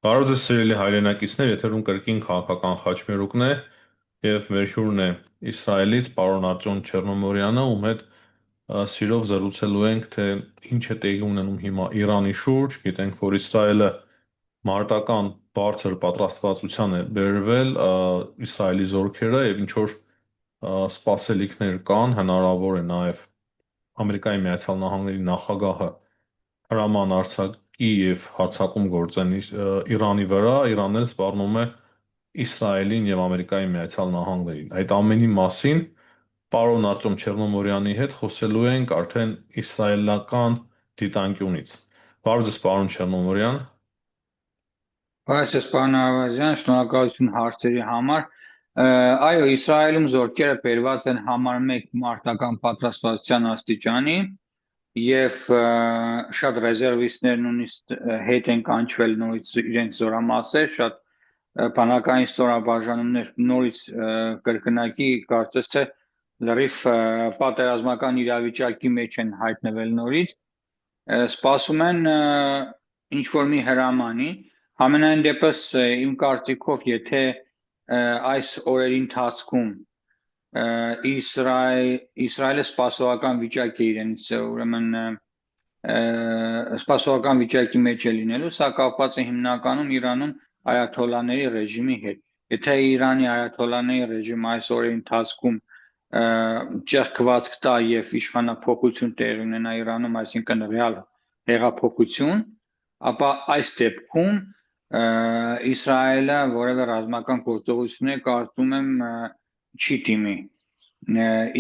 Բարև ձեզ սիրելի հայրենակիցներ, եթերում կրկին քաղաքական խաչմերուկն է եւ մեր հյուրն է Իսրայելից պարոն Արտյոմ Չեռնոմորյանը, ում հետ սիրով զրուցելու ենք, թե ինչ է տեղի ունենում հիմա Իրանի շուրջ։ Գիտենք, որ Իսրայելը մարտական բարձր պատրաստվածության է բերվել Իսրայելի զորքերը եւ ինչ որ սպասելիքներ կան, հնարավոր է նաեւ Ամերիկայի Միացյալ Նահանգների նախագահը հրաման արձակի եւ հարձակում գործեն Իրանի վրա, Իրանն էլ սպառնում է Իսրայելին եւ Ամերիկայի Միացյալ Նահանգներին։ Այդ ամենի մասին պարոն Արտյոմ Չեռնոմորյանի հետ խոսելու ենք արդեն իսրայելական դիտանկյունից։ Բարև ձեզ, պարոն Չեռնոմորյան։ Այս պարոն Ավազյան, շնորհակալություն հարցերի համար։ Այո, Իսրայելում զորքերը բերված են համար 1 մարտական պատրաստվածության աստիճանի եւ շատ ռեզերվիստներ նույնիսկ հետ են կանչվել նորից իրենց զորամասեր, շատ բանակային ստորաբաժանումներ նորից կրկնակի կարծես թե լրիվ պատերազմական իրավիճակի մեջ են հայտնվել նորից, սպասում են ինչ որ մի հրամանի։ Համենայն դեպս իմ կարծիքով, եթե այս օրերի ընթացքում Իսրայելը սպասողական վիճակ է իրենից, ուրեմն սպասողական վիճակի մեջ է լինելու, սա կապված է հիմնականում Իրանում այաթոլլաների ռեժիմի հետ։ Եթե Իրանի այաթոլլաների ռեժիմը այս օրերի ընթացքում ճեղքվածք տա եւ իշխանափոխություն տեղի ունենա Իրանում, այսինքն ռեալ հեղափոխություն, ապա այս դեպքում Իսրայելը որևէ ռազմական գործողություններ կարծում եմ չի դիմի։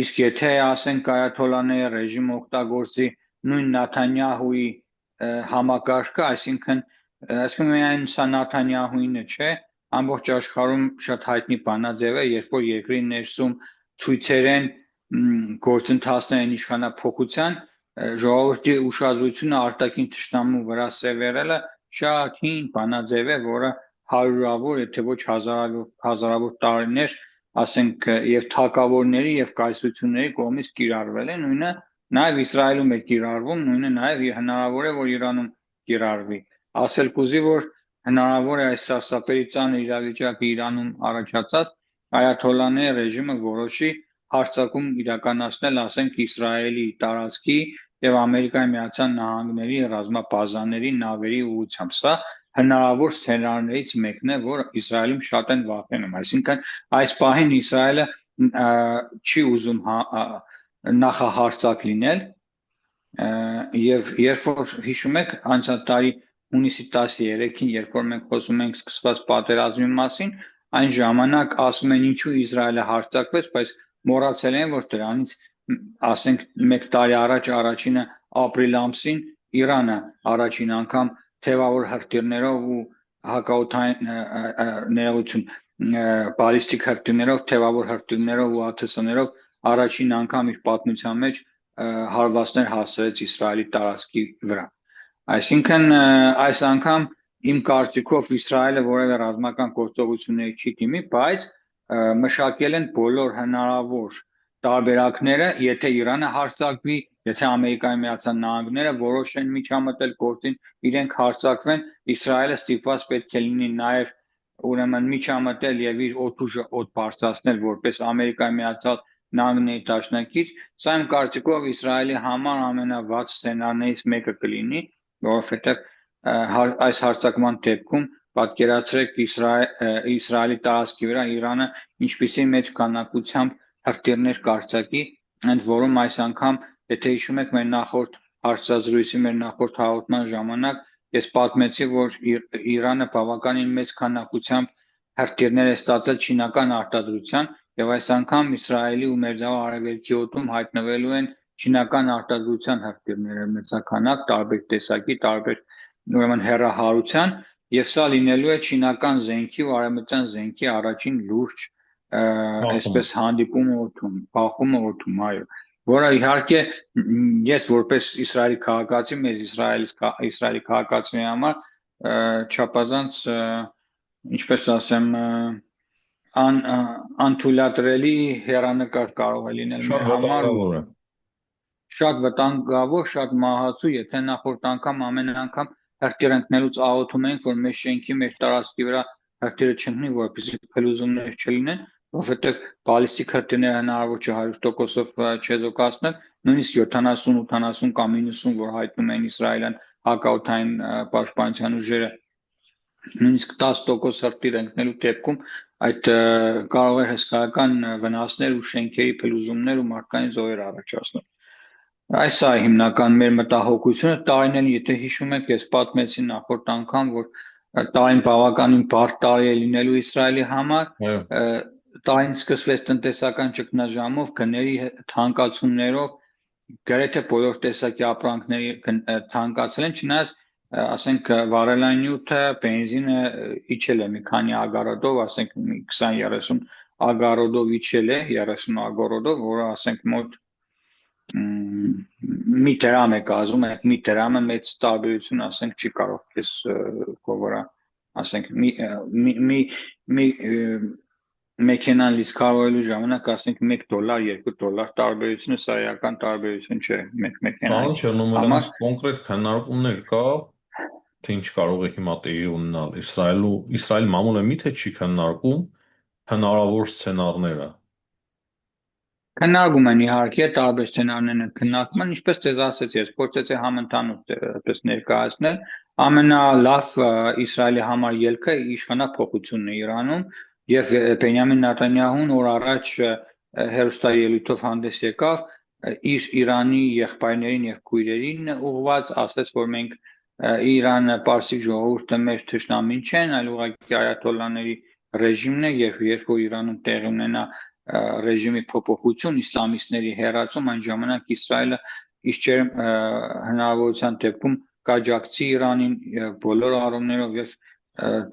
Իսկ եթե ասենք այաթոլլաների ռեժիմը օգտագործի նույն Նաթանյահուի համակարգը, այսինքն միայն սա Նաթանյահուինը չէ, ամբողջ աշխարհում շատ հայտնի բանաձև է, երբ որ երկրի ներսում ցույցեր են գործընթացներ են իշխանափոխության, ժողովրդի ուշադրությունը արտաքին թշնամու վրա սևեռելը շատ հին բանաձև է, որը հարյուրավոր, եթե ոչ հազարավոր տարիներ, ասենք, եւ թագավորների եւ կայսրությունների կողմից կիրառվել է, նույնը նաեւ Իսրայելում է կիրառվում, նույնը նաեւ հնարավոր է, որ Իրանում կիրառվի։ Ասել կուզի, որ հնարավոր է այս սարսափելի ծանր իրավիճակը Իրանում առաջացած այաթոլլաների ռեժիմը որոշի հարձակում իրականացնել, ասենք, Իսրայելի տարածքի եւ Ամերիկայի Միացյալ Նահանգների ռազմաբազաների նավերի ուղղությամբ։ Սա հնարավոր սցենարներից մեկն է, որ Իսրայելում շատ են վախենում։ Այսինքն այս պահին Իսրայելը չի ուզում նախահարձակ լինել եւ երբ որ հիշում եք անցյալ տարի հունիսի 13-ին, երբ որ մենք խոսում ենք սկսված պատերազմի մասին, այն ժամանակ ասում են ինչու Իսրայելը հարձակվեց, բայց մոռացել են, որ դրանից ասենք 1 տարի առաջ առաջինը ապրիլ ամսին Իրանը առաջին անգամ թևավոր հրթիռներով ու հակաօդային ներողություն բալիստիկ հրթիռներով, թևավոր հրթիռներով ու ԱԹՍ-ներով առաջին անգամ իր պատմության մեջ հարվածներ հասցրեց Իսրայելի տարածքի վրա։ Այսինքն այս անգամ իմ կարծիքով Իսրայելը որևէ ռազմական գործողությունների չի դիմի, բայց մշակել են բոլոր հնարավոր տարբերակները, եթե Իրանը հարձակվի, եթե Ամերիկայի Միացյալ Նահանգները որոշեն միջամտել գործին, իրենք հարձակվեն, Իսրայելը ստիպված պետք է լինի նաև ուրեմն միջամտել եւ իր օդուժը օդ բարձրացնել, որպես Ամերիկայի Միացյալ Նահանգների դաշնակից, սա իմ կարծիքով Իսրայելի համար ամենավատ սցենարներից մեկը կլինի, որովհետեւ այս հարձակման դեպքում պատկերացրեք Իսրայելի տարածքի վրա Իրանը ինչպիսի մեծ քանակությամբ հրթիռներ կարձակի, ընդ որում այս անգամ, եթե հիշում եք մեր նախորդ հարցազրույցի, մեր նախորդ հաղորդման ժամանակ ես պատմեցի, որ Իրանը բավականին մեծ քանակությամբ հրթիռներ է ստացել չինական արտադրության եւ այս անգամ Իսրայելի ու Մերձավոր Արևելքի օդում հայտնվելու են չինական արտադրության հրթիռները մեծականակ, տարբեր տեսակի, տարբեր ուրեմն հեռահարության եւ սա լինելու է չինական զենքի ու արևմտյան զենքի առաջին լուրջ այսպես հանդիպումը օդում, բախումը օդում, այո, որը իհարկե ես որպես Իսրայելի քաղաքացի, մեզ Իսրայելի քաղաքացիների համար չափազանց ինչպես ասեմ անթույլատրելի հեռանկար կարող է լինել մեր համար ու վտանգավոր է։ շատ վտանգավոր, շատ մահացու, եթե նախորդ անգամ ամեն անգամ հրթիռ ընկնելուց աղոթում ենք, որ մեր շենքի, մեր տարածքի վրա հրթիռը չընկնի, որպեսզի փլուզումներ չլինեն, որովհետև բալիստիկ հրթիռները հնարավոր չէ 100%-ով չեզոքացնել, նույնիսկ 70, 80 կամ 90, որ հայտնում են իսրայելյան հակաօդային պաշտպանության ուժերը, նույնիսկ 10% հրթիռ ընկնելու դեպքում այդ կարող է հսկայական վնասներ ու շենքերի փլուզումներ ու մարդկային զոհեր առաջացնել։ Այս է հիմնական մեր մտահոգությունը, տարիներին, եթե հիշում եք, ես պատմեցի նախորդ անգամ, որ տարին բավականին բարդ տարի է լինելու Իսրայելի համար, տարին սկսվեց տնտեսական ճգնաժամով, գների թանկացումներով, գրեթե բոլոր տեսակի ապրանքների թանկացել են, չնայած ասենք վարելային նյութը, բենզինը իջել է մի քանի ագարոտով, ասենք 20-30 ագարոտով իջել է, 30 ագարոտով, որը ասենք մոտ մի դրամ է կազմում, այդ մի դրամը մեծ տարբերություն ասենք չի կարող քեզ կովորա, ասենք մի մեքենան լիցքավորելու ժամանակ ասենք $1, $2 տարբերությունը սա էական տարբերություն չէ մեկ մեքենայի Պարոն Չերնոմորյան, կոնկրետ քննարկումներ կա, թե ինչ կարող է հիմա տեղի ունենալ Իսրայել մամուլը միթե չի քննարկում հնարավոր սցենարները։ Քննարկում են իհարկե տարբեր սցենարներ են քննարկում են, ինչպես ձեզ ասեցի, ես փորձեցի համընդհանուր ներկայացնել, ամենալավ Իսրայելի համար ելքը իշխանափոխությունն է Իրանում եւ Բենյամին Նեթանյահուն օր առաջ հերոստաելույթով հանդես եկավ իր Իրանի եղբայրներին եւ քույրերին ուղղված, ասաց, որ մենք Իրանը պարսիկ ժողովուրդը մեր թշնամին չեն, այլ ուղղակի այաթոլլաների ռեժիմն է եւ երբ որ Իրանում տեղի ունենա ռեժիմի փոփոխություն, իսլամիստների հերացում, այն ժամանակ Իսրայելը իշխեր հնարավորության դեպքում կաջակցի Իրանին բոլոր առումներով եւ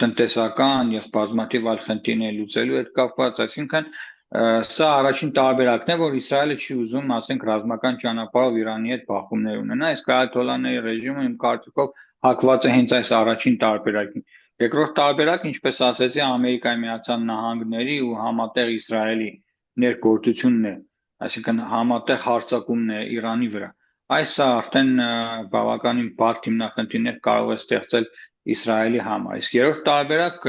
տնտեսական եւ բազմաթիվ այլ խնդիրներ լուծելու հետ կապված, այսինքն սա առաջին տարբերակն է, որ Իսրայելը չի ուզում, ասենք, ռազմական ճանապարհով Իրանի հետ բախումներ ունենա, իսկ այաթոլլաների ռեժիմը իմ կարծիքով հակված է հենց այս առաջին տարբերակին։ Երկրորդ տարբերակ, ինչպես ասեցի, Ամերիկայի Միացյալ Նահանգների ու համատեղ Իսրայելի ներգործությունն է, այսինքն համատեղ հարձակումն է Իրանի վրա։ Այս արդեն բավականին բարդ հիմնախնդիրներ կարող է ստեղծել Իսրայելի համար։ Իսկ երրորդ տարբերակ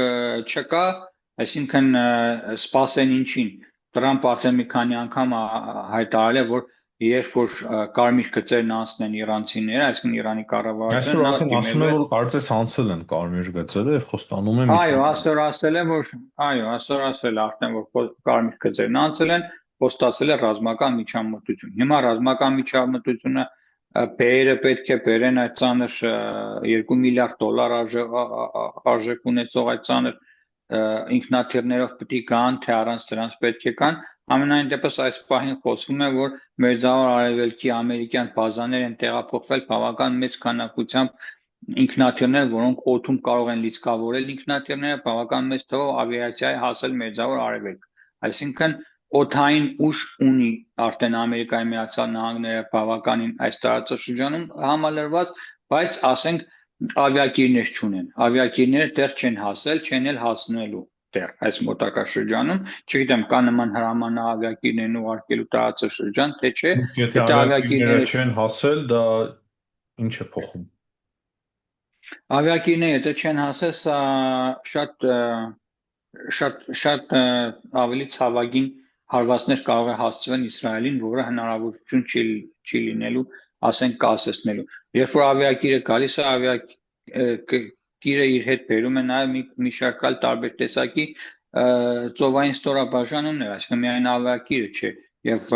չկա, այսինքն սպասեն ինչին։ Տրամփ արդեն մի քանի անգամ հայտարարել է, որ երբ որ կարմիր գծերն անցնեն իրանցիները, այսինքն Իրանի կառավարությունը Այսօր արդեն ասում է, որ կարծես անցել են կարմիր գծերը եւ խոստանում է Այո, այսօր ասել է, որ այսօր ասել է արդեն, որ կարմիր գծերն անցել են, խոստացել է ռազմական միջամտություն։ Հիմա ռազմական միջամտությունը բերերը պետք է բերեն այդ ծանր $2 միլիարդ արժեք ունեցող այդ ծանր ինքնաթիռներով պետք է գան, թե առանց դրանց պետք է գան։ Ամենայն դեպս այս պահին խոսվում է, որ Մերձավոր Արևելքի ամերիկյան բազաներ են տեղափոխվել բավական մեծ քանակությամբ ինքնաթիռներ, որոնք օդում կարող են լիցքավորել ինքնաթիռները, բավական մեծ թվով ավիացիայի հասել Մերձավոր Արևելք։ Այսինքն օդային ուժ ունի արդեն Ամերիկայի Միացյալ Նահանգները բավականին այս տարածաշրջանում համալրված, բայց ասենք ավիակիրներ չունեն։ Ավիակիրները դեռ չեն հասել, չեն էլ հասնելու դեռ այս մոտակա շրջանում, չգիտեմ, կա նման հրամանա ավիակիրներն ուղարկելու տարածաշրջան, թե չէ։ Եթե ավիակիրները չեն հասել, դա ինչ է փոխում։ Ավիակիրները եթե չեն հասել, սա շատ ավելի ցավագին հարվածներ կարող է հասցվեն Իսրայելին, որը հնարավորություն չի լինելու, ասենք, կասեցնելու։ Երբ որ ավիակիրը գալիս է, ավիակիրը իր հետ բերում է նաև մի շարք այլ տարբեր տեսակի ծովային ստորաբաժանումներ, այսինքն միայն ավիակիրը չէ, եւ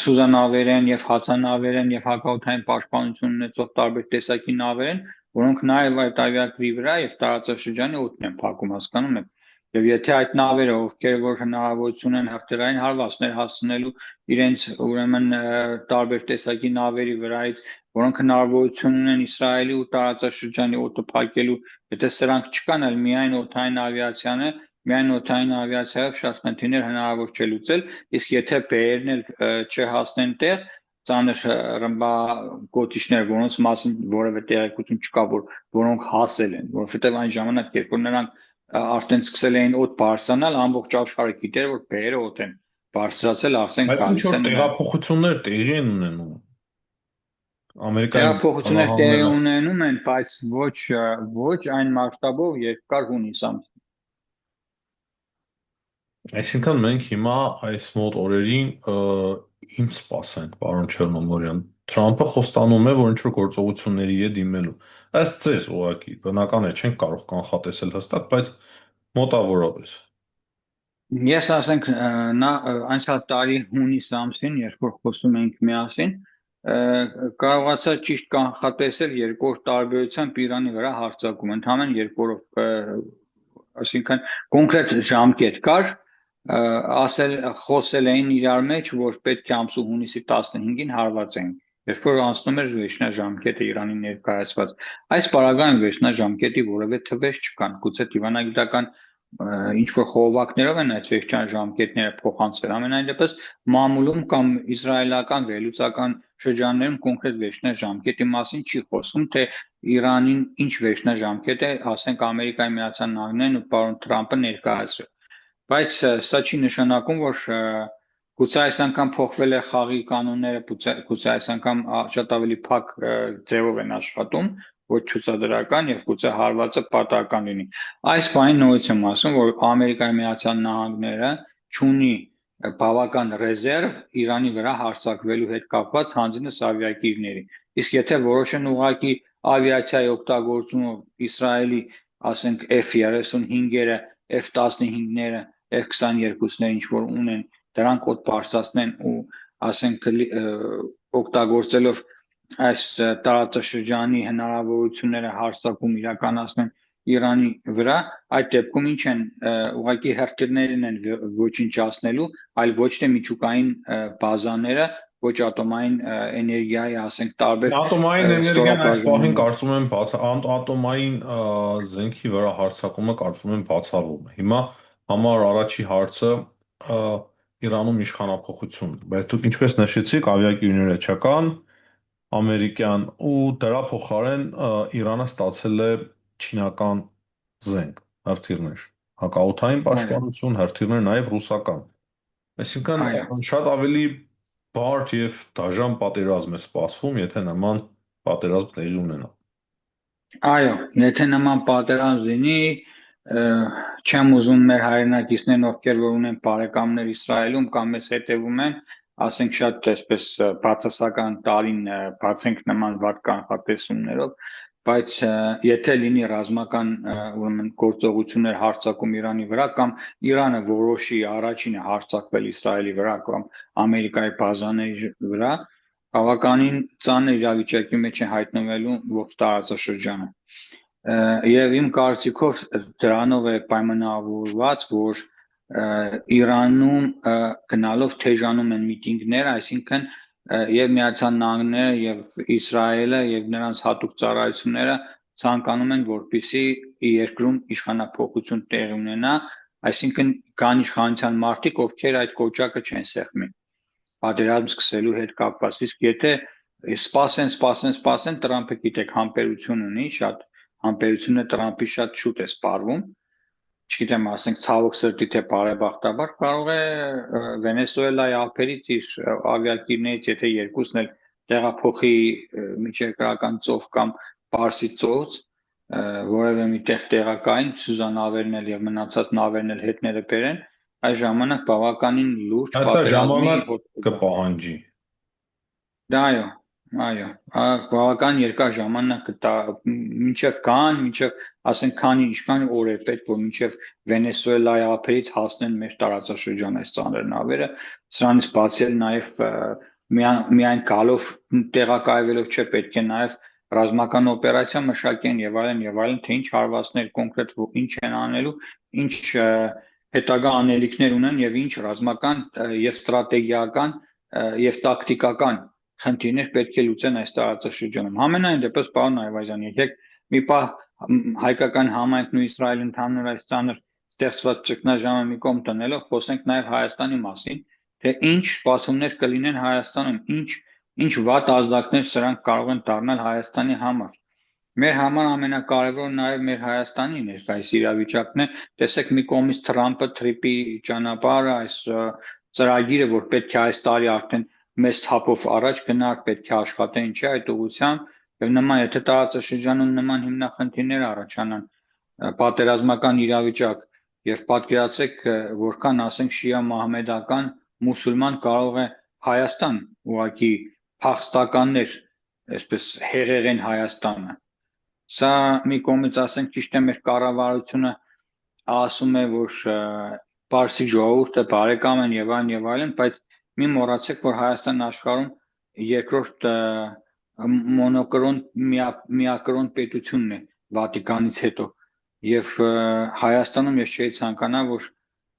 սուզանավեր են, եւ հացանավեր են, եւ հակաօդային պաշտպանություն ունեցող տարբեր տեսակի նավեր են, որոնք նաև այդ ավիակիրի վրա եւ տարածաշրջանի օդն են փակում, հասկանում եք։ Եվ եթե այդ նավերը, ովքեր որ հնարավորություն են հրթիռային հարվածներ հասցնելու իրենց ուրեմն տարբեր տեսակի նավերի վրայից, որոնք հնարավորություն ունեն Իսրայելի ու տարածաշրջանի օդը փակելու, եթե սրանք չկան, այլ միայն օդային ավիացիան է, միայն օդային ավիացիայով շատ խնդիրներ հնարավոր չէ լուծել, իսկ եթե բերերն էլ չհասնեն տեղ, ծանր ռմբակոծիչներ, որոնց մասին որևէ տեղեկություն չկա, որոնք հասել են, որովհետև այն ժամանակ, երբ որ նրանք արդեն սկսել էին օդ բարձրանալ, ամբողջ աշխարհը գիտեր, որ բերերը օդ են բարձրացել, ասենք գալիս են տեղափոխություններ տեղի են ունենում։ Ամերիկայի Միացյալ Տեղափոխություններ տեղի Նահանգները, ունենում են, բայց ոչ այն մասշտաբով, երբ կար հունիս ամս։ այսինքն մենք հիմա այս մոտ օրերին ինչ սպասենք, պարոն Չերնոմորյան։ Թրամփը խոստանում է, որ ինչ որ գործողությունների է դիմելու։ Ըստ ձեզ, ուղղակի, բնական է, չենք կարող կանխատեսել հստակ, բայց մոտավորապես։ Ես ասենք նա անցյալ տարի հունիս ամսին, երբ որ խոսում էինք միասին, կարողացա ճիշտ կանխատեսել երկրորդ տարբերությամբ Իրանի վրա հարձակում, ընդհանրեն երկրորդ, այսինքն կոնկրետ ժամկետ կար, խոսել էին իրար մեջ, որ պետք է ամսու հունիսի 15-ին հարվածեն, երբ որ անցնում էր վերջնաժամկետը Իրանի ներկայացված։ Այս պարագայում վերջնաժամկետի որևէ թվեր չկան, գուցե դիվանագիտական ինչ որ խողովակներով են այդ վերջնաժամկետները փոխանցվել։ Ամենայն դեպս մամուլում կամ իսրայելական վերլուծական շրջաններում կոնկրետ վերջնաժամկետի մասին չի խոսում, թե Իրանին ինչ վերջնաժամկետ է, ասենք Ամերիկայի Միացյալ Նահանգներն ու պարոն Թրամփը ներկայացրել։ Բայց սա չի նշանակում, որ գուցե այս անգամ փոխվել է խաղի կանոնները, գուցե այս անգամ շատ ավելի փակ ձևով են աշխատում, ոչ ցուցադրական եւ գուցե հարվածը պատահական լինի։ Այս բանին նորից եմ ասում, որ Ամերիկայի Միացյալ Նահանգները ունի բավական ռեզերվ Իրանի վրա հարձակվելու հետ կապված հանձնես ավիակիրների։ Իսկ եթե որոշեն ուղղակի ավիացիայի օգտագործումով Իսրայելի, ասենք F-35-երը, F-15-ները, F-22-ները ինչ որ ունեն, դրանք օդ բարձրացնեն ու ասենք օգտագործելով այս տարածաշրջանի հնարավորությունները հարձակում իրականացնեն Իրանի վրա, այդ դեպքում ինչ են ուղղակի հրթիռներն են ոչնչացնելու, այլ ոչ թե միջուկային բազաները, ոչ ատոմային էներգիայի, ասենք տարբեր Ատոմային էներգիան այս պահին ստորաբաժանումներ։ կարծում եմ ատոմային զենքի վրա հարձակումը կարծում եմ բացառվում է։ Հիմա համար առաջի հարցը Իրանում իշխանափոխություն, բայց դուք ինչպես նշեցիք, ավիակիրները չկան, ամերիկյան ու դրա փոխարեն Իրանը ստացել է չինական զենք, հրթիռներ, հակաօդային Այո, պաշտպանություն, հրթիռներ նաև ռուսական։ Այսինքն այո։ շատ ավելի բարդ եւ դաժան պատերազմ է սպասվում, եթե նման պատերազմ տեղի ունենա։ Այո, եթե նման պատերազմ լինի, չեմ ուզում մեր հայրենակիցներն, ովքեր որ ունեն բարեկամներ Իսրայելում կամ մեզ հետևում են, ասենք շատ այսպես բացասական տարին բացենք նման վատ կանխատեսումներով, բայց եթե լինի ռազմական ուրեմն գործողություններ հարձակում Իրանի վրա կամ Իրանը որոշի առաջինը հարձակվել Իսրայելի վրա կամ Ամերիկայի բազաների վրա, բավականին ծանր իրավիճակի մեջ է հայտնվելու ողջ տարածաշրջանը։ Եվ իմ կարծիքով դրանով է պայմանավորված, որ Իրանում գնալով թեժանում են միտինգներ, այսինքն եւ Միացյալ Նահանգները եւ Իսրայելը եւ նրանց հատուկ ծառայությունները ցանկանում են, որպեսզի երկրում իշխանափոխություն տեղի ունենա, այսինքն կան իշխանության մարդիկ, ովքեր այդ կոճակը չեն սեղմի պատերազմ սկսելու հետ կապված։ Իսկ եթե սպասեն, Տրամփը գիտեք համբերություն ունի, շատ համբերությունը Տրամփի շատ շուտ է սպառվում, չգիտեմ, ասենք ցավոք սրտի թե բարեբախտաբար կարող է Վենեսուելայի ափերից իր ավիակիրներից, եթե երկուսն էլ տեղափոխի միջերկրական ծով կամ Պարսից ծոց, որևէ միտեղ տեղակային սուզանավերն էլ եւ մնացած նավերն էլ հետները բերեն, այս ժամանակ բավականին լուրջ Դա պատերազմի ժամանակ հոտ կգա։ կպահանջի։ Դա այո, բավական երկար ժամանակ կտա, մինչև ասենք ինչքան օր է պետք, որ մինչև Վենեսուելայի ափերից հասնեն մեր տարածաշրջան այս ծանր նավերը, սրանից բացի էլ նաև միայն գալով տեղակայվելով չէ, պետք է նաև ռազմական օպերացիա մշակեն եւ այլն, թե ինչ հարվածներ կոնկրետ ինչ են անելու, ինչ հետագա անելիքներ ունեն եւ ինչ ռազմական եւ ստրատեգիական եւ տակտիկական խնդիրներ պետք է լուծեն այս տարածաշրջանում։ Համենայն դեպս, պարոն Այվազյան, եկեք մի պահ հայկական համայնքն ու Իսրայելը ընդհանուր այս ծանր ստեղծված ճգնաժամը մի կողմ տնելով, խոսենք նաև Հայաստանի մասին, թե ինչ սպասումներ կլինեն Հայաստանում, ինչ վատ ազդակներ սրանք կարող են դառնալ Հայաստանի համար։ Մեր համար ամենակարևորը նաև մեր Հայաստանի ներկայիս իրավիճակն է։ Տեսեք, մի կողմից Թրամփը, թրիպի ճանապարհը, այս ծրագիրը, որ պետք է այս տարի արդեն մեծ թափով առաջ գնալ, պետք է աշխատեն չէ այդ ուղղությամբ, եւ նման եթե տարածաշրջանում նման հիմնախնդիրներ առաջանան, պատերազմական իրավիճակ, եւ պատկերացրեք որքան ասենք շիա մահմեդական մուսուլման կարող է Հայաստան ուղղակի փախստականներ, այսպես հեղեղեն Հայաստանը։ Սա մի կողմից ասենք ճիշտ է մեր կառավարությունը ասում է, որ Պարսիկ ժողովուրդը բարեկամ են եւ այլն, բայց մի մոռացեք, որ Հայաստան աշխարհում երկրորդ մոնոկրոն միակրոն պետությունն է Վատիկանից հետո եւ Հայաստանում ես չէի ցանկանա, որ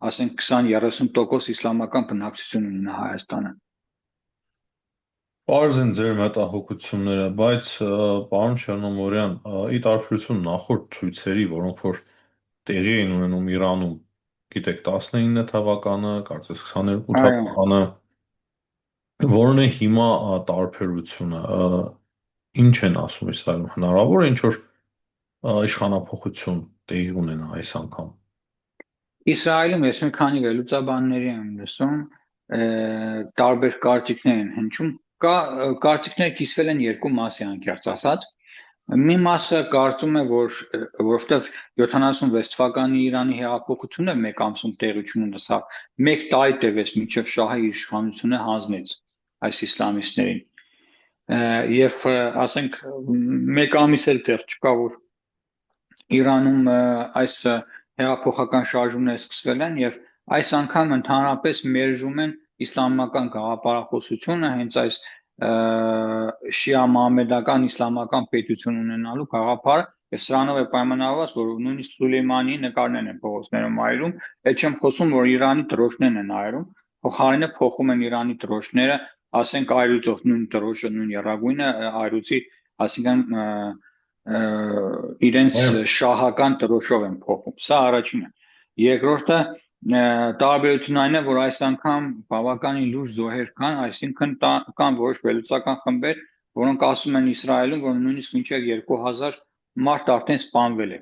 ասենք 20-30% իսլամական բնակչություն ունենա Հայաստանը։ Պարզ են ձեր մտահոգությունները, բայց պարոն Չեռնոմորյան, ի տարբերություն նախորդ ցույցերի, որոնք որ տեղի էին ունենում Իրանում, գիտեք, 19 թվականը, կարծես 22 թվականը, որն է հիմա տարբերությունը, ինչ են ասում Իսրայելում, հնարավոր է ինչ որ իշխանափոխություն տեղի ունենա այս անգամ։ Իսրայելում ես մի քանի վերլուծաբանների եմ լսում, տարբեր կարծիքներ են հնչում, կարծիքները կիսվել են երկու մասի անկեղծ ասած։ Մի մասը կարծում է, որ որովհետև 76 թվականի Իրանի հեղափոխությունը մեկ ամսում տեղություն ունեցավ, մեկ տարի տևեց մինչև շահը իր իշխանությունը հանձնեց այս իսլամիստներին։ Եվ ասենք մեկ ամիս էլ տեղ չկա, որ Իրանում այս հեղափոխական շարժումները սկսվել են եւ այս անգամ ընդհանրապես մերժում են իսլամական գաղափարախոսությունը հենց այս շիա մահմեդական իսլամական պետություն ունենալու գաղափարը եւ սրանով է պայմանավորված, որ նույնիսկ Սուլեյմանի նկարներն են փողոցներում այրում, այդ չեմ խոսում, որ Իրանի դրոշներն են այրում, փոխարենը փոխում են Իրանի դրոշները, ասենք այրուծով նույն դրոշը, նույն երագույնը այրուծի, ասիկան իրենց շահական դրոշով են փոխում։ Սա առաջինը։ Երկրորդը տարբերությունն այն է, որ այս անգամ բավականին լուրջ զոհեր կան, այսինքն կան որոշ վերլուծական խմբեր, որոնք ասում են Իսրայելում, որ նույնիսկ մինչև 2000 մարդ արդեն սպանվել է։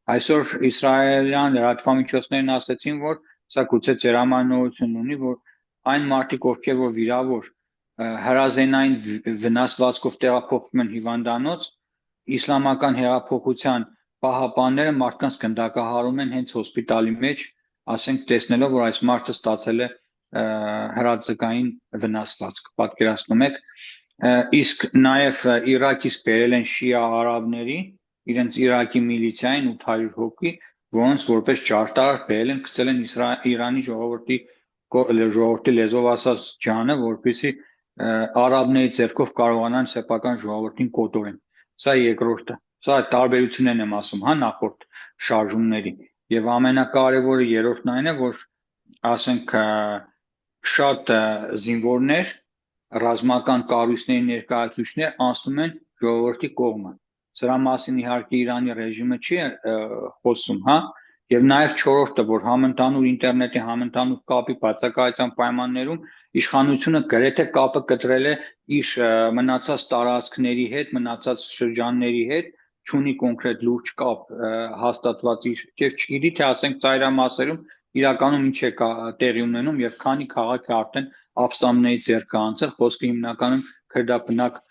Այսօր իսրայելյան լրատվամիջոցներն ասացին, որ սա գուցե ծերամանություն ունի, որ այն մարդիկ, ովքեր որ վիրավոր հրազենային վնասվածքով տեղափոխվում են հիվանդանոց, իսլամական հեղափոխության պահապանները մարդկանց գնդակահարում են հենց հոսպիտալի մեջ, ասենք տեսնելով, որ այս մարդը ստացել է հրաձգային վնասվածք, պատկերացնում եք, իսկ նաև Իրաքից բերել են շիա արաբների, իրենց Իրաքի միլիցիային 800 հոգի, որոնց որպես ջարդար բերել են, գցել են Իրանի ժողովրդի լեզվով ասած ջանը, որպեսզի արաբների ձեռքով կարողանան սեփական ժողովրդին կոտորեն։ Սա երկրորդը, սա տարբերություններն եմ ասում, հա, նախորդ շարժումների։ Եվ ամենակարևորը երրորդն այն է, որ ասենք շատ զինվորներ, ռազմական կառույցների ներկայացուցիչներ անցնում են ժողովրդի կողմը։ Սրա մասին իհարկե Իրանի ռեժիմը չի խոսում, հա, եւ նաեւ չորրորդը, որ համընդհանուր ինտերնետի, համընդհանուր կապի բացակայության պայմաններում իշխանությունը գրեթե կապը կտրել է իր մնացած տարածքների հետ, մնացած շրջանների հետ, չունի կոնկրետ լուրջ կապ հաստատված եւ չգիտի թե ասենք ծայրամասերում իրականում ինչ է տեղի ունենում եւ քանի քաղաք է արդեն ապստամբների ձեռքը անցել, խոսքը հիմնականում քրդաբնակ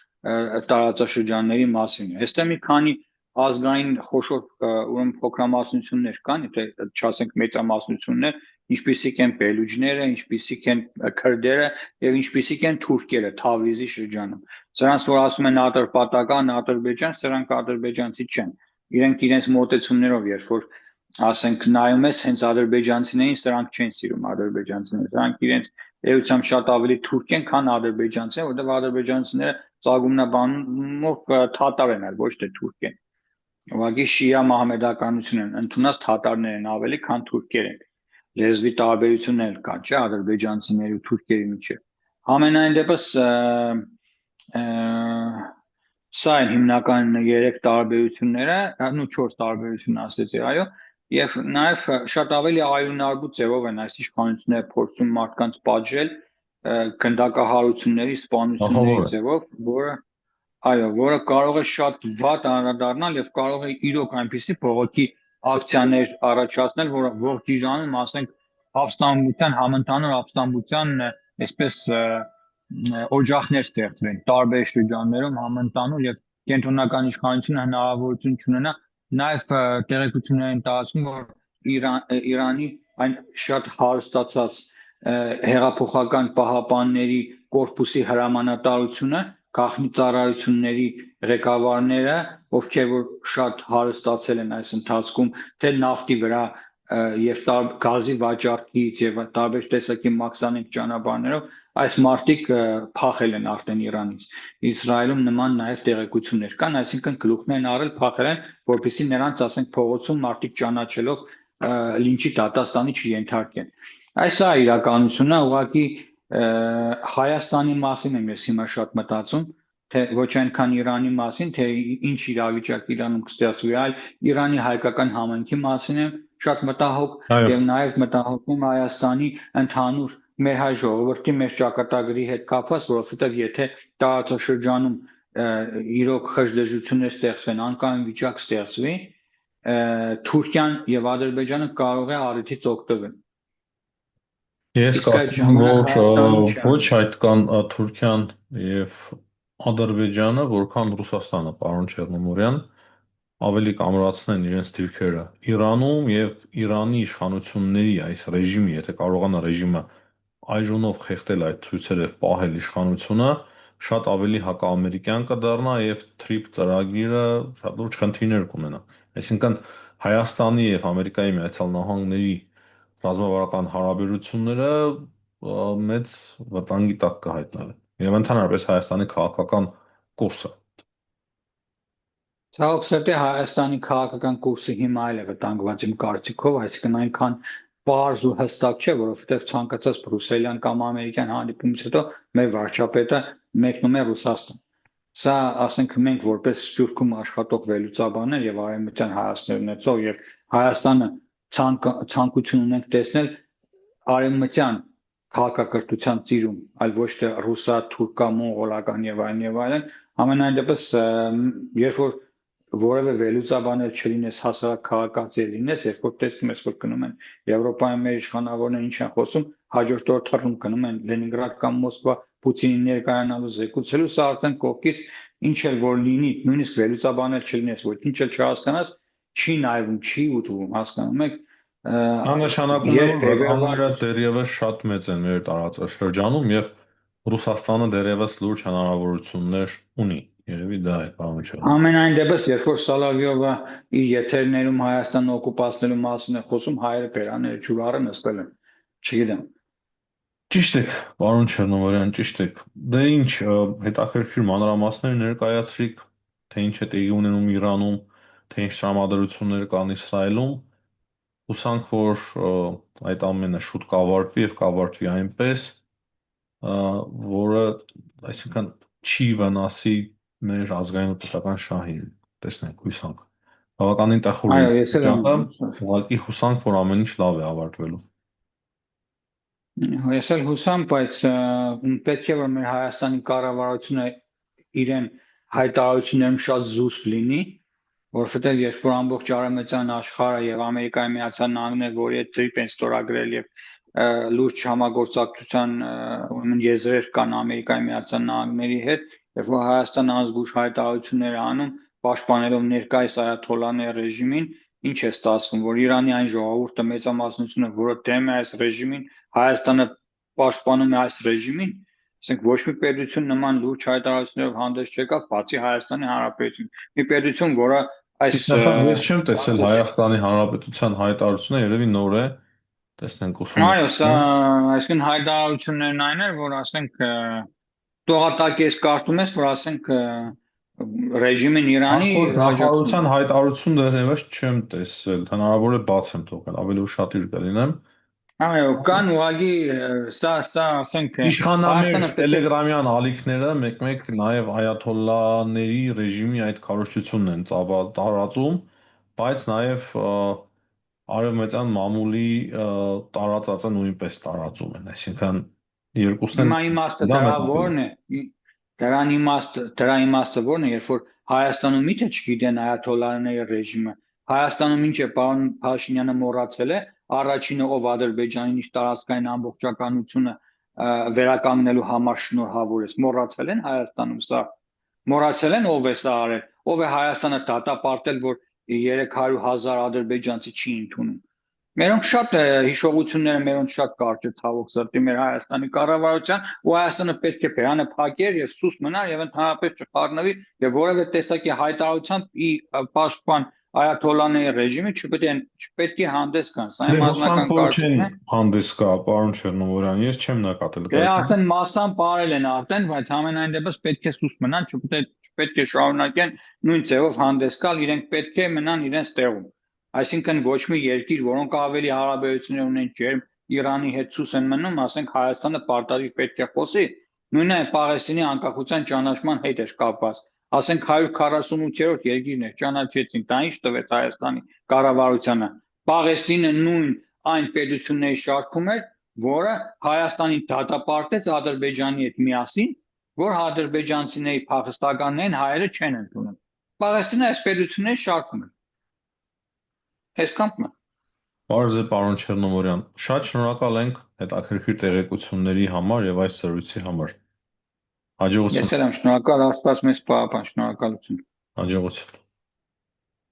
տարածաշրջանների մասին է։ Այստեղ մի քանի ազգային խոշոր ուրեմն փոքրամասնություններ կան, եթե չասենք մեծամասնություններ, ինչպիսիք են բելուջները, ինչպիսիք են քրդերը եւ ինչպիսիք են թուրքերը Թավրիզի շրջանում։ Սրանց որ ասում են ադրբեջական, Ադրբեջան, սրանք ադրբեջանցի չեն։ Իրենք իրենց մոտեցումներով երբ որ ասենք նայում ես հենց ադրբեջանցիներին, սրանք չեն սիրում ադրբեջանցիները։ Սրանք իրենց էությամբ շատ ավելի թուրք են, քան ադրբեջանցի, որտեղ ադրբեջանցիները ծագումնաբանումով թատար են, ոչ թե թուրք են։ Ուղղակի շիա մահմեդականություն են, ընդունած թաթարներ են ավելի, քան թուրքեր են։ Լեզվի տարբերություններ կա, չէ, ադրբեջանցիների ու թուրքերի միջև։ Ամենայն դեպս սա են հիմնական 3 տարբերությունները, նու 4 տարբերություն ասեցի, այո, եւ նաեւ շատ ավելի այլունարբու ձևով են այս իշխանությունները փորձում մարդկանց պատժել գնդակահարությունների, սպանությունների ձևով, որը կարող է շատ վատ անդրադառնալ եւ կարող է իրոք այնպիսի բողոքի ակցիաներ առաջացնել, որը ողջ Իրանում, ասենք, համընդհանուր ապստամբության, այսպես օջախներ ստեղծվեն տարբեր շրջաններում համընդհանուր եւ կենտրոնական իշխանությունը հնարավորություն չունենա նաեւ տեղեկություններ են տարածում որ Իրանի այն շատ հարստացած հեղափոխական պահապանների կորպուսի հրամանատարությունը գաղտնի ծառայությունների ղեկավարները ովքեր որ շատ հարստացել են այս ընթացքում թե նավթի վրա եւ գազի վաճառքից եւ տարբեր տեսակի մաքսանիկ ճանապարհներով այս մարտիկ փախել են արդեն Իրանից։ Իսրայելում նման նաեւ տեղեկություններ կան, այսինքն գլուխն են առել, փախել են, որպեսզի նրանց, ասենք, փողոցում մարտիկ ճանաչելով լինչի դատաստանի չենթարկեն։ Այս է իրականությունը, ուղղակի Հայաստանի մասին եմ ես հիմա շատ մտածում, թե ոչ այնքան Իրանի մասին, թե ինչ իրավիճակ Իրանում կստեղծվի, այլ Իրանի հայկական համայնքի մասին եմ շատ մտահոգ եւ նաեւ մտահոգում Հայաստանի ընդհանուր մեր հայ ժողովրդի մեր ճակատագրի հետ կապված, որովհետեւ եթե տարածաշրջանում իրոք խժդժություններ ստեղծվեն, անկայուն վիճակ ստեղծվի, Թուրքիան եւ Ադրբեջանը կարող է առիթից օգտվել։ Ես կարծում եմ, որ ոչ այդքան Թուրքիան եւ Ադրբեջանը, որքան Ռուսաստանը, պարոն Չեռնոմորյան, ավելի կամրացնեն իրենց դիրքերը Իրանում եւ Իրանի իշխանությունների այս ռեժիմի, եթե կարողանա ռեժիմը այժմով խեղդել այդ ցույցերը եւ պահել իշխանությունը, շատ ավելի հակաամերիկյան կդառնա եւ TRIP ծրագիրը շատ լուրջ խնդիրներ կունենա։ Այսինքն Հայաստանի եւ Ամերիկայի Միացյալ Նահանգների ռազմավարական հարաբերությունները մեծ վտանգի տակ կհայտնվեն եւ ընդհանրապես Հայաստանի քաղաքական կուրսը։ Ցավոք սրտի Հայաստանի քաղաքական կուրսը հիմա էլ է վտանգված իմ կարծիքով, այսինքն այնքան պարզ ու հստակ չէ, որովհետև ցանկացած բրուսելյան կամ ամերիկյան հանդիպումից հետո մեր վարչապետը մեկնում է Ռուսաստան։ Սա, ասենք, մենք որպես Սփյուռքում աշխատող վերլուծաբաններ եւ արևմտյան հայացքներ ունեցող եւ Հայաստանը ցանկություն ունենք տեսնել արևմտյան քաղաքակրթության ծիրում, այլ ոչ թե ռուսա, թուրքա, մոնղոլական եւ այլն, ամենայն դեպս երբ որ որևէ վերլուծաբաներ չլինես, հասարակ քաղաքացի լինես, երբ որ տեսնում ես, որ գնում են Եվրոպայում մեր իշխանավորները ինչ են խոսում, հաջորդ օր թռնում գնում են Լենինգրադ կամ Մոսկվա Պուտինին ներկայանալու զեկուցելու, սա արդեն կողքից ինչ էլ որ լինի, նույնիսկ վերլուծաբաներ չլինես, որ ինչ էլ չհասկանաս, չի նայվում, չի ուտվում, հասկանում եք։ Դա նշանակում է, որ վտանգները դեռևս շատ մեծ են մեր տարածաշրջանում եւ Ռուսաստանը դեռևս լուրջ հնարավորություններ ունի։ Երևի դա է, պարոն Չեռնոմորյան։ Ամենայն դեպս, երբ որ Սալավիովը իր եթերներում Հայաստանը օկուպացնելու մասին է խոսում, հայերը բերաները ջուրառը նստել են, չգիտեմ։ Ճիշտ եք, պարոն Չեռնոմորյան, ճիշտ եք։ Դե ինչ, հետաքրքիր մանրամասներ ներկայացրիք, թե ինչ է տեղի ունենում Իրանում, թե ինչ տրամադրություններ կան Իսրայելում։ Հուսանք, որ այդ ամենը շուտ կավարտվի եւ կավարտվի այնպես, որը, այսինքն, չի վնասի մեր ազգային ու պետական շահին։ Տեսնենք, հուսանք։ Բավականին տխուր է վիճակը, ուղղակի հուսանք, որ ամեն ինչ լավ է ավարտվելու։ Ես էլ հուսամ, բայց պետք է որ մեր Հայաստանի կառավարությունը իրեն հայտարարություններում շատ զուսպ լինի, որովհետև երբ որ ամբողջ արևմտյան աշխարհը եւ Ամերիկայի Միացյալ Նահանգները, որի հետ TRIP են ստորագրել եւ լուրջ համագործակցության ուրեմն եզրեր կան Ամերիկայի Միացյալ Նահանգների հետ, երբ որ Հայաստանը ազգուշ հայտարարություններ անում, պաշտպանելով ներկայիս այաթոլլաների ռեժիմին, ինչ է ստացվում, որ Իրանի այն ժողովուրդը մեծամասնությունը, որը դեմ է այս ռեժիմին, Հայաստանը պաշտպանում է այս ռեժիմին, ասենք ոչ մի պետություն նման լուրջ հայտարարություններով հանդես չեկավ, բացի Հայաստանի Հանրապետություն։ Մի պետություն, որը այս ես չեմ տեսել Հայաստանի Հանրապետության հայտարարությունը, երևի նոր է, տեսնենք ուսում։ Այո, սա այսինքն հայտարարություններն այն էր, որ ասենք տողատակ ես կարդում ես, որ ասենք ռեժիմին Իրանի հայտարարության հայտարարություն դեռևս չեմ տեսել, հնարավոր է բաց եմ թողել, ավելի ուշադիր կլինեմ։ Այո, կան ուղղակի սա ասենք իշխանամերձ տելեգրամյան ալիքները մեկ-մեկ նաև այաթոլլաների ռեժիմի այդ քարոզչությունն են տարածում, բայց նաև արևմտյան մամուլի տարածածը նույնպես տարածում են, այսինքն երկուսն են։ Հիմա իմաստը դրա որն է։ Դրա իմաստը որն է, երբ որ Հայաստանում միթե չգիտեն այաթոլլաների ռեժիմը, Հայաստանում ինչ է պարոն Փաշինյանը մոռացել է, առաջինը ով Ադրբեջանին իր տարածքային ամբողջականությունը վերականգնելու համար շնորհավոր ես։ Մոռացել են Հայաստանում սա։ Մոռացել են ով է սա արել, ով է Հայաստանը դատապարտել, որ 300,000 ադրբեջանցի չի ընդունում։ Մերոնք շատ հիշողությունները մերոնք շատ կարճ է ցավոք սրտի մեր Հայաստանի կառավարության, ու Հայաստանը պետք է բերանը փակեր եւ սուս մնար եւ ընդհանրապես չխառնվի եւ որևէ տեսակի հայտարարությամբ պաշտպան Այաթոլլաների ռեժիմը չպետք է հանդես գան։ Սա իմ անձնական կարծիքն է։ Հանդես կա, պարոն Չեռնոմորյան, ես չեմ նկատել Դե արդեն մասսան բարել են արդեն, բայց ամենայն դեպս պետք է սուս մնան, չպետք է շարունակեն նույն ձևով հանդես գալ, իրենք պետք է մնան իրենց տեղում։ Այսինքն ոչ մի երկիր, որոնք ավելի հարաբերություններ ունեն ջերմ Իրանի հետ սուս են մնում, ասենք Հայաստանը պարտադիր պետք է խոսի, նույնը Պաղեստինի անկախության ճանաչման հետ էր կապված։ Ասենք 148-րդ երկիրն էր, ճանաչեցին, դա ինչ տվեց Հայաստանի կառավարությանը։ Պաղեստինը նույն այն պետությունների շարքում էր, որը Հայաստանին դատապարտեց Ադրբեջանի հետ միասին, որ ադրբեջանցիների փախստականներին հայերը չեն ընդունում։ Պաղեստինը այս պետությունների շարքում է։ Այսքանն է։ Պարզ է, պարոն Չեռնոմորյան, շատ շնորհակալ ենք հետաքրքիր տեղեկությունների համար եւ այս զրույցի համար։ Հաջողություն։ Ես էլ եմ շնորհակալ, Աստված մեզ պահապան, շնորհակալություն։ Հաջողություն։